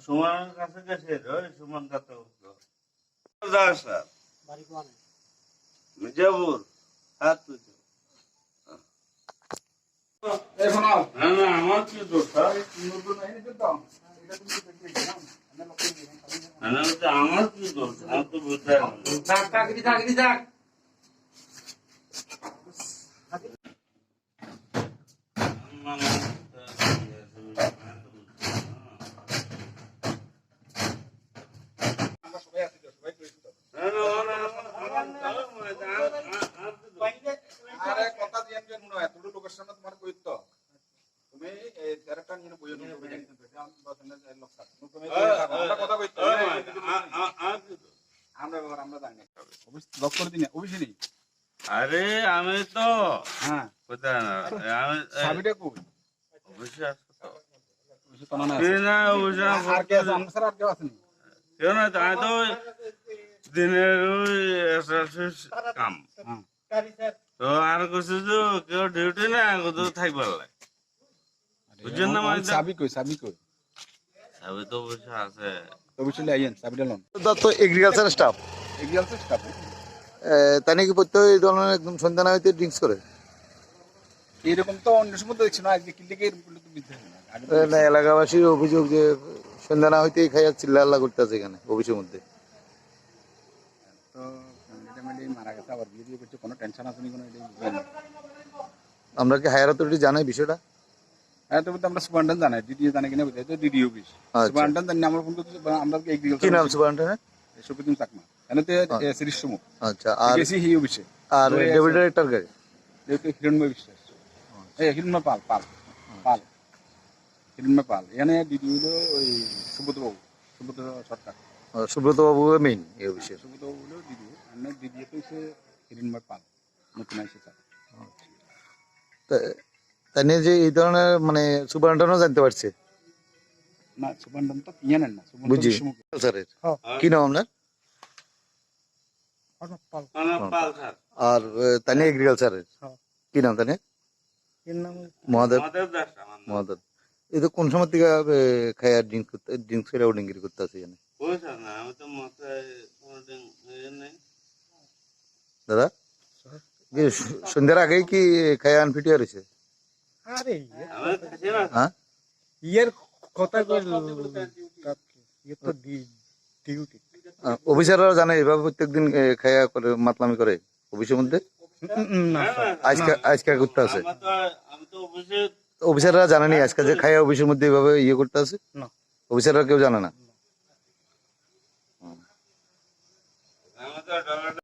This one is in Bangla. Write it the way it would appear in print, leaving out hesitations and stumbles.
সুমনের কাছে গেছে সুমন কাছে মির্জাপুর হাত তুলছে আমার কি দোষ আমার কি দোষ আমার তো বুঝতে আরে আমি তো কাম তো আর কিছু তো কেউ ডিউটি না থাকবার লাগে বুঝছেন না চাবি কই চাবি তো অবশ্য আছে তো এগ্রিকালচার স্টাফ তাই নাকি প্রত্যেক এই ধরনের একদম সন্ধ্যা না হইতে ড্রিঙ্কস করে এরকম তো অন্য সময় তো দেখছি না আজকে কিল্লিকে না এলাকাবাসীর অভিযোগ যে সন্ধ্যা না হইতেই খাইয়া চিল্লা করতে আছে এখানে অফিসের মধ্যে তো মারা গেছে আবার বিয়ে দিয়ে করছে কোনো টেনশন আসেনি কোনো আমরা কি হায়ার অথরিটি জানাই বিষয়টা হ্যাঁ তবে তো আমরা সুপারডেন্ট জানাই দিদিও জানে কিনা বুঝাই তো দিদি অফিস সুপারডেন্ট জানি আমরা ফোন করতে আমরা কি নাম সুপারডেন্ট সুপ্রতিম চাকমা এখানে সিরিজ সমুখ আচ্ছা আর বেশি হি অফিসে আর ডেপুটি ডাইরেক্টর গাড়ি হিরণময় বিশ্বাস হিরণময় পাল পাল পাল হিরণময় পাল এখানে দিদি হলো ওই সুব্রত বাবু সুব্রত সরকার সুব্রত বাবু মেইন এই অফিসে সুব্রত বাবু হলো দিদি আর দিদি তো হচ্ছে হিরণময় পাল নতুন আইসে স্যার তাই নিয়ে যে এই ধরনের মানে সুপারিনটেন্ডেন্টও জানতে পারছে না সুপারিনটেন্ডেন্ট তো ইয়ে নেন না বুঝি স্যারের কি নাম আপনার আর তানি এগ্রিকালচারের কি নাম তানি মহাদেব মহাদেব এই তো কোন সময় থেকে খায়া ড্রিঙ্কস করে ডিঙ্গিরি করতে আছে এখানে দাদা সন্ধ্যার আগেই কি খায়া আনফিট হয়েছে অফিসাররা জানে এভাবে প্রত্যেকদিন খায়া করে মাতলামি করে অফিসের মধ্যে আজকে করতে আছে অফিসাররা জানেনি আজকে যে খায়া অফিসের মধ্যে এভাবে ইয়ে করতে আছে অফিসাররা কেউ জানে না